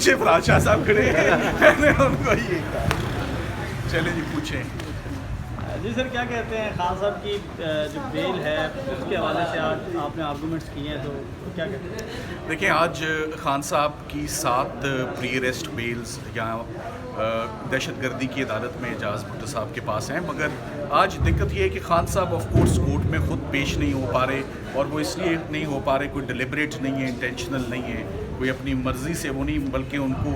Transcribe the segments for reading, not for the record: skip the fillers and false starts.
पीछे फराज शाह साहब खड़े हैं, मैंने उनको ये कहा। चले जी पूछें। जी सर, क्या कहते हैं खान साहब की जो बेल है उसके हवाले से आज आपने आर्गूमेंट्स किए हैं, तो क्या कहते हैं? देखिए, आज खान साहब की 7 प्री अरेस्ट बेल्स यहाँ दहशत गर्दी की अदालत में एजाज भुट्टो साहब के पास हैं, मगर आज दिक्कत ये है कि खान साहब ऑफ कोर्स कोर्ट में ख़ुद पेश नहीं हो पा रहे, और वो इसलिए नहीं हो पा रहे, कोई डिलिबरेट नहीं है, इंटेंशनल नहीं है, कोई अपनी मर्ज़ी से वो नहीं, बल्कि उनको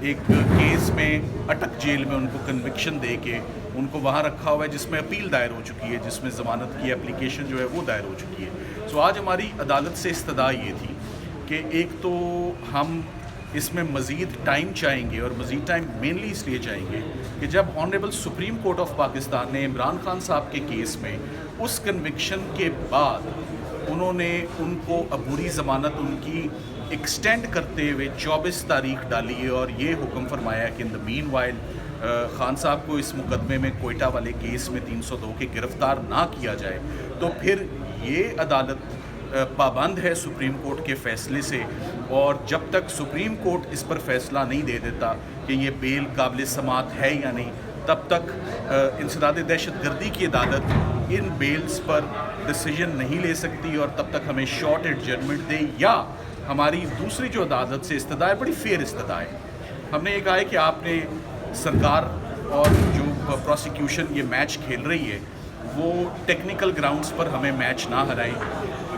एक केस में अटक जेल में उनको कन्विक्शन दे के उनको वहाँ रखा हुआ है, जिसमें अपील दायर हो चुकी है, जिसमें ज़मानत की एप्लीकेशन जो है वो दायर हो चुकी है। सो आज हमारी अदालत से इस्तदा ये थी कि एक तो हम इसमें मज़ीद टाइम चाहेंगे, और मज़ीद टाइम मेनली इसलिए चाहेंगे कि जब honourable supreme court of Pakistan ने इमरान खान साहब के केस में उस कन्विक्शन के बाद उन्होंने उनको अबूरी ज़मानत उनकी एक्सटेंड करते हुए 24 तारीख डाली है, और ये हुक्म फरमाया कि in the mean while Khan साहब को इस मुकदमे में कोयटा वाले केस में 302 के गिरफ़्तार ना किया जाए, तो फिर ये अदालत पाबंद है सुप्रीम कोर्ट के फ़ैसले से, और जब तक सुप्रीम कोर्ट इस पर फ़ैसला नहीं दे देता कि ये बेल काबिल समात है या नहीं, तब तक इंसदाद दहशत गर्दी की अदालत इन बेल्स पर डिसीजन नहीं ले सकती, और तब तक हमें शॉर्ट एडजर्नमेंट दे, या हमारी दूसरी जो अदालत से इस्तदा है, बड़ी फेयर इस्तदा है। हमने ये कहा है कि आपने सरकार और जो प्रोसिक्यूशन ये मैच खेल रही है वो टेक्निकल ग्राउंड्स पर हमें मैच ना हराए।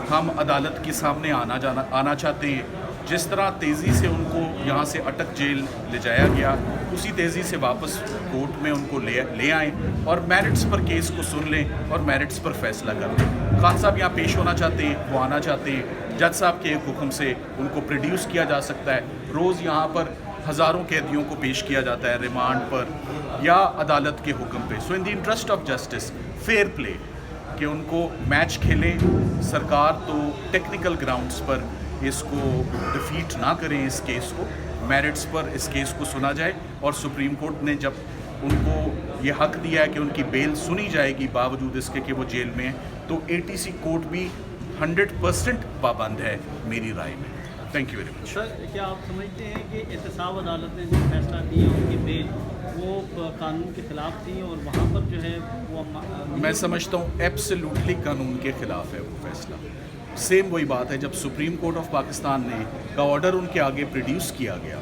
हम अदालत के सामने आना चाहते हैं। जिस तरह तेज़ी से उनको यहाँ से अटक जेल ले जाया गया, उसी तेज़ी से वापस कोर्ट में उनको ले आएँ और मेरिट्स पर केस को सुन लें और मेरिट्स पर फैसला कर लें। खान साहब यहाँ पेश होना चाहते हैं, वो आना चाहते हैं, जज साहब के एक हुक्म से उनको प्रोड्यूस किया जा सकता है। रोज़ यहाँ पर हज़ारों कैदियों को पेश किया जाता है रिमांड पर या अदालत के हुक्म पे। So in the interest of justice, fair play, कि उनको मैच खेलें। सरकार तो टेक्निकल ग्राउंड्स पर इसको डिफीट ना करें, इस केस को मेरिट्स पर इस केस को सुना जाए, और सुप्रीम कोर्ट ने जब उनको ये हक दिया है कि उनकी बेल सुनी जाएगी बावजूद इसके कि वो जेल में है, तो ATC कोर्ट भी 100% पाबंद है मेरी राय में। Thank you very much. Sir, क्या आप समझते हैं कि एहतसाब अदालत ने जो फैसला दिया उनकी बेल वो कानून के ख़िलाफ़ थी, और वहाँ पर जो है वो मैं समझता हूँ एब्सोल्युटली कानून के ख़िलाफ़ है वो फैसला। सेम वही बात है, जब सुप्रीम कोर्ट ऑफ पाकिस्तान ने का ऑर्डर उनके आगे प्रोड्यूस किया गया,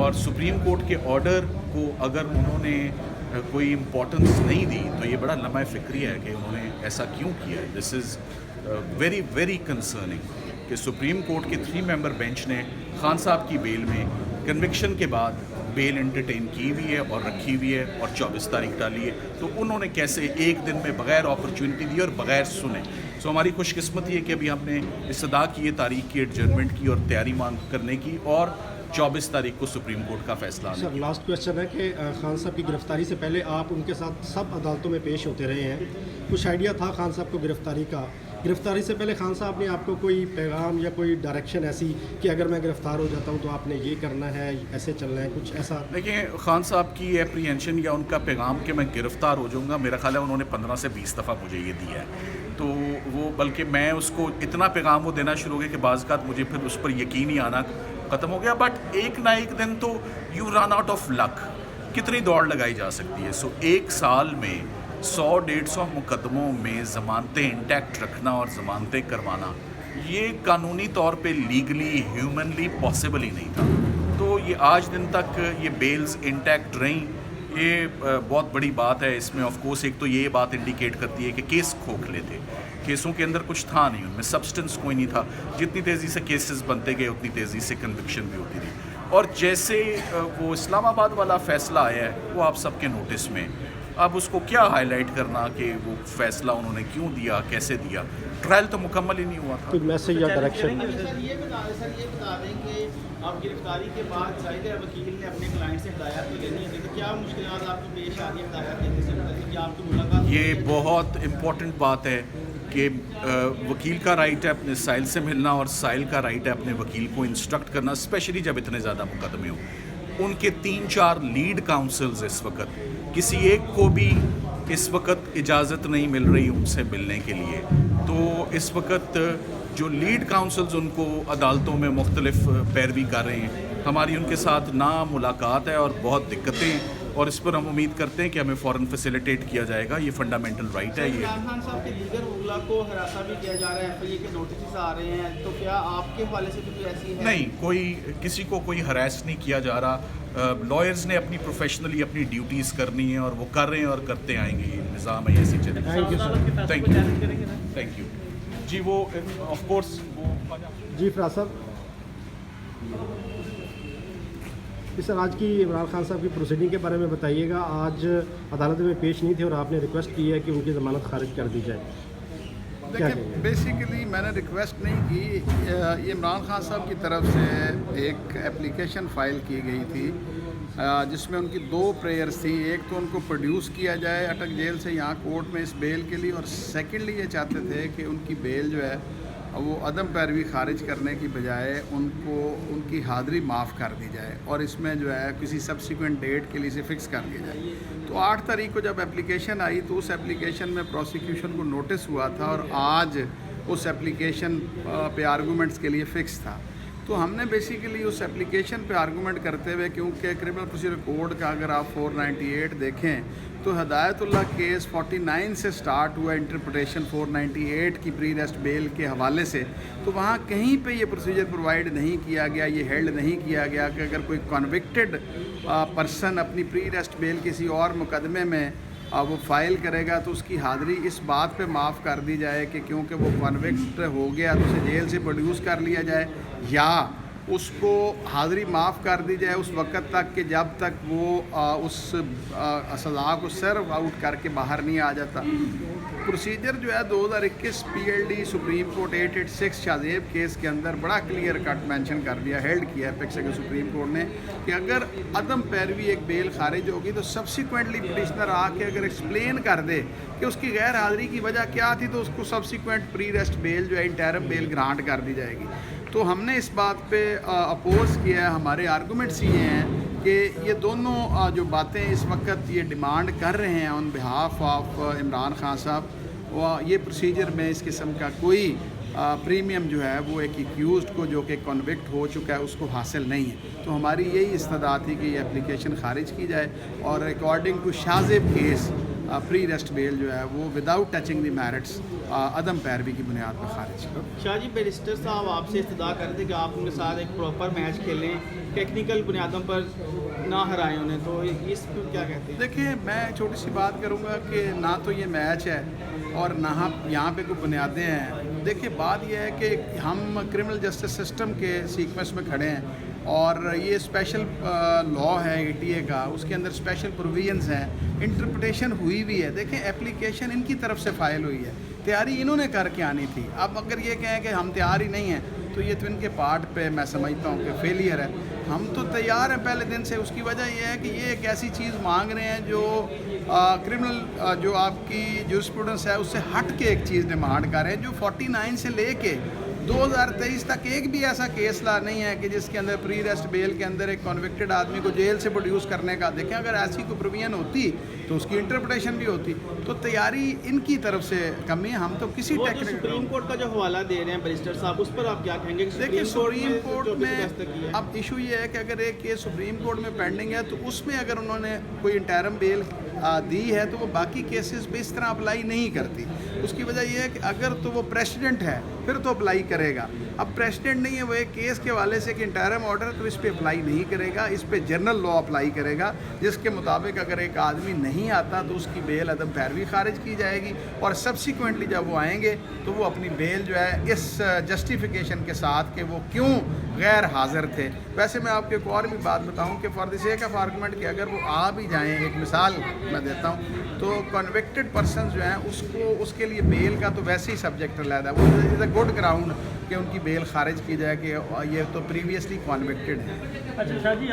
और सुप्रीम कोर्ट के ऑर्डर को अगर उन्होंने कोई इम्पोर्टेंस नहीं दी, तो ये बड़ा लम्हा फ़िक्री है कि उन्होंने ऐसा क्यों किया। This is very very concerning कि सुप्रीम कोर्ट के 3 मेंबर बेंच ने खान साहब की बेल में कन्विक्शन के बाद बेल एंटरटेन की हुई है और रखी हुई है, और 24 तारीख डाली है, तो उन्होंने कैसे एक दिन में बग़ैर अपॉर्चुनिटी दी और बग़ैर सुने। सो हमारी खुशकिस्मती है कि अभी हमने इस्तदा की है तारीख की एडजर्नमेंट की और तैयारी मांग करने की, और 24 तारीख को सुप्रीम कोर्ट का फैसला आने। सर, लास्ट क्वेश्चन है कि खान साहब की गिरफ्तारी से पहले आप उनके साथ सब अदालतों में पेश होते रहे हैं, कुछ आइडिया था खान साहब को गिरफ्तारी का? गिरफ्तारी से पहले खान साहब ने आपको कोई पैगाम या कोई डायरेक्शन ऐसी कि अगर मैं गिरफ्तार हो जाता हूं तो आपने ये करना है, ऐसे चलना है, कुछ ऐसा? देखिए, खान साहब की एप्रीहेंशन या उनका पैगाम कि मैं गिरफ़्तार हो जाऊंगा, मेरा ख्याल है उन्होंने 15 से 20 दफ़ा मुझे ये दिया है। तो वो, बल्कि मैं उसको इतना पैगाम वो देना शुरू हो गया कि बाज़ मुझे फिर उस पर यकीन ही आना ख़त्म हो गया। बट एक ना एक दिन तो you run out of luck, कितनी दौड़ लगाई जा सकती है। सो एक साल में 100-150 मुकदमों में ज़मानतें इंटैक्ट रखना और ज़मानतें करवाना, ये कानूनी तौर पे लीगली ह्यूमनली पॉसिबल ही नहीं था। तो ये आज दिन तक ये बेल्स इंटैक्ट रहीं, ये बहुत बड़ी बात है। इसमें ऑफ कोर्स एक तो ये बात इंडिकेट करती है कि केस खोखले थे, केसों के अंदर कुछ था नहीं, उनमें सब्सटेंस कोई नहीं था। जितनी तेज़ी से केसेस बनते गए उतनी तेज़ी से कन्विक्शन भी होती थी। और जैसे वो इस्लामाबाद वाला फ़ैसला आया है वो आप सबके नोटिस में, अब उसको क्या हाईलाइट करना कि वो फ़ैसला उन्होंने क्यों दिया, कैसे दिया, ट्रायल तो मुकम्मल ही नहीं हुआ था। कोई मैसेज या डायरेक्शन? सर ये बता दें कि आप गिरफ्तारी के बाद जाहिर है वकील ने अपने क्लाइंट से हिदायत तो लेनी है, तो क्या मुश्किलात आपको पेश आ रही है हिदायत लेने से पहले? क्या आपकी मुलाकात? ये बहुत इम्पोर्टेंट बात है कि वकील का राइट है अपने साइल से मिलना, और साइल का राइट है अपने वकील को इंस्ट्रक्ट करना, स्पेशली जब इतने ज़्यादा मुकदमे हों। उनके 3-4 लीड काउंसल्स इस वक्त, किसी एक को भी इस वक्त इजाज़त नहीं मिल रही उनसे मिलने के लिए। तो इस वक्त जो लीड काउंसल्स उनको अदालतों में मुख्तलिफ पैरवी कर रहे हैं, ہماری ان کے ساتھ نا ملاقات ہے اور بہت دقتیں ہیں، اور اس پر ہم امید کرتے ہیں کہ ہمیں فوراً فیسیلیٹیٹ کیا جائے گا. یہ فنڈامنٹل رائٹ ہے. یہ عمران خان صاحب کے دیگر وکلا کو ہراساں بھی کیا جا رہا ہے، ایف آئی اے کے نوٹسز آ رہے ہیں، تو کیا آپ کے حوالے سے بھی کوئی ایسی ہے؟ نہیں، کوئی کسی کو کوئی ہراس نہیں کیا جا رہا. لائرز نے اپنی پروفیشنلی اپنی ڈیوٹیز کرنی ہیں اور وہ کر رہے ہیں اور کرتے آئیں گے. یہ نظام ہے، ایسی چلے. Thank you, sir. عدالت کے فیصلے Thank کو you. چیلنج کریں گے نا؟ Thank you. جی وہ آف کورس وہ جی فراز صاحب، سر آج کی عمران خان صاحب کی پروسیڈنگ کے بارے میں بتائیے گا. آج عدالت میں پیش نہیں تھے اور آپ نے ریکویسٹ کی ہے کہ ان کی ضمانت خارج کر دی جائے. دیکھیں بیسیکلی میں نے ریکویسٹ نہیں کی، یہ عمران خان صاحب کی طرف سے ایک اپلیکیشن فائل کی گئی تھی جس میں ان کی 2 پریئرز تھیں. ایک تو ان کو پروڈیوس کیا جائے اٹک جیل سے یہاں کورٹ میں اس بیل کے لیے، اور سیکنڈلی یہ چاہتے تھے کہ ان کی بیل جو ہے وہ عدم پیروی خارج کرنے کی بجائے ان کو ان کی حاضری معاف کر دی جائے اور اس میں جو ہے کسی سبسیکوینٹ ڈیٹ کے لیے اسے فکس کر دیا جائے. تو 8 تاریخ کو جب اپلیکیشن آئی تو اس اپلیکیشن میں پروسیکیوشن کو نوٹس ہوا تھا اور آج اس اپلیکیشن پہ آرگومنٹس کے لیے فکس تھا. تو ہم نے بیسیکلی اس اپلیکیشن پہ آرگومنٹ کرتے ہوئے، کیونکہ کرمنل پروسیجر کوڈ کا اگر آپ 498 دیکھیں تو ہدایت اللہ کیس 49 سے سٹارٹ ہوا انٹرپریٹیشن 498 کی پری ریسٹ بیل کے حوالے سے. تو وہاں کہیں پہ یہ پروسیجر پرووائڈ نہیں کیا گیا، یہ ہیلڈ نہیں کیا گیا کہ اگر کوئی کنوکٹڈ پرسن اپنی پری ریسٹ بیل کسی اور مقدمے میں وہ فائل کرے گا تو اس کی حاضری اس بات پہ معاف کر دی جائے کہ کیونکہ وہ کنوکٹ ہو گیا تو اسے جیل سے پروڈیوس کر لیا جائے، یا اس کو حاضری معاف کر دی جائے اس وقت تک کہ جب تک وہ اس سزا کو سرو آؤٹ کر کے باہر نہیں آ جاتا. پروسیجر جو ہے 2021 PLD supreme court 886 Shazeb case کے اندر بڑا کلیئر کٹ مینشن کر دیا، ہیلڈ کیا ہے کے سپریم کورٹ نے کہ اگر عدم پیروی ایک بیل خارج ہوگی تو سبسیکوینٹلی پٹیشنر آ کے اگر ایکسپلین کر دے کہ اس کی غیر حاضری کی وجہ کیا تھی تو اس کو سبسیکوینٹ پری ریسٹ بیل جو ہے انٹرم بیل گرانٹ کر دی جائے گی. تو ہم نے اس بات پہ اپوز کیا ہے. ہمارے آرگومنٹس یہ ہیں کہ یہ دونوں جو باتیں اس وقت یہ ڈیمانڈ کر رہے ہیں آن بہاف آف عمران خان صاحب، یہ پروسیجر میں اس قسم کا کوئی پریمیم جو ہے وہ ایک ایکیوزڈ کو جو کہ کنوکٹ ہو چکا ہے اس کو حاصل نہیں ہے. تو ہماری یہی استدعا تھی کہ یہ اپلیکیشن خارج کی جائے اور according to Shahzeb case pre arrest bail جو ہے وہ وداؤٹ ٹچنگ دی میرٹس عدم پیروی کی بنیاد پر خارج. شاہ جی، بیرسٹر صاحب آپ سے استدعا کرتے کہ آپ ان کے ساتھ ایک پراپر میچ کھیلیں، ٹیکنیکل بنیادوں پر نہ ہرائیں انہیں، تو اس کو کیا کہتے ہیں؟ دیکھیں میں چھوٹی سی بات کروں گا کہ نہ تو یہ میچ ہے اور نہ یہاں پہ کوئی بنیادیں ہیں. دیکھیں بات یہ ہے کہ ہم کرمنل جسٹس سسٹم کے سیکوینس میں کھڑے ہیں اور یہ اسپیشل لا ہے ATA کا، اس کے اندر اسپیشل پروویژنز ہیں، انٹرپریٹیشن ہوئی بھی ہے. دیکھیں اپلیکیشن ان کی طرف سے فائل ہوئی ہے، تیاری انہوں نے کر کے آنی تھی. اب اگر یہ کہیں کہ ہم تیار ہی نہیں ہیں تو یہ تو ان کے پارٹ پہ میں سمجھتا ہوں کہ فیلئر ہے. ہم تو تیار ہیں پہلے دن سے. اس کی وجہ یہ ہے کہ یہ ایک ایسی چیز مانگ رہے ہیں جو کرمنل جو آپ کی جورسپروڈنس ہے اس سے ہٹ کے ایک چیز ڈیمانڈ کر رہے ہیں جو 49 سے لے کے 2023 تک ایک بھی ایسا کیس لا نہیں ہے کہ جس کے اندر پری ریسٹ بیل کے اندر ایک کنوکٹڈ آدمی کو جیل سے پروڈیوس کرنے کا. دیکھیں اگر ایسی کوئی پروویژن ہوتی تو اس کی انٹرپریٹیشن بھی ہوتی. تو تیاری ان کی طرف سے کمی ہے. ہم تو کسی وہ جو ٹیکنیکل سپریم کورٹ کا جو حوالہ دے رہے ہیں بیرسٹر صاحب، اس پر آپ کیا کہیں گے؟ دیکھیں سپریم کورٹ جو میں دستک کی ہے، اب ایشو یہ ہے کہ اگر ایک کیس سپریم کورٹ میں پینڈنگ ہے تو اس میں اگر انہوں نے کوئی انٹرم بیل دی ہے تو وہ باقی کیسز پہ اس طرح اپلائی نہیں کرتی. اس کی وجہ یہ ہے کہ اگر تو وہ پریسیڈنٹ ہے پھر تو اپلائی کرے گا. اب پریسیڈنٹ نہیں ہے، وہ ایک کیس کے حوالے سے کہ انٹرم آرڈر تو اس پہ اپلائی نہیں کرے گا، اس پہ جنرل لا اپلائی کرے گا جس کے مطابق اگر ایک آدمی نہیں آتا تو اس کی بیل عدم پیروی خارج کی جائے گی اور سبسیکوینٹلی جب وہ آئیں گے تو وہ اپنی بیل جو ہے اس جسٹیفیکیشن کے ساتھ کہ وہ کیوں غیر حاضر تھے. ویسے میں آپ کو ایک اور بھی بات بتاؤں کہ for the sake of argument کہ اگر وہ آ بھی جائیں، ایک مثال میں دیتا ہوں، تو کنوکٹڈ پرسن جو ہیں اس کے لیے بیل کا تو ویسے ہی سبجیکٹ علیحدہ ہے. وہ از اے گڈ گراؤنڈ کہ ان کی بیل خارج کی جائے کہ یہ تو پریویسلی کنوکٹڈ ہے. اچھا شاہ جی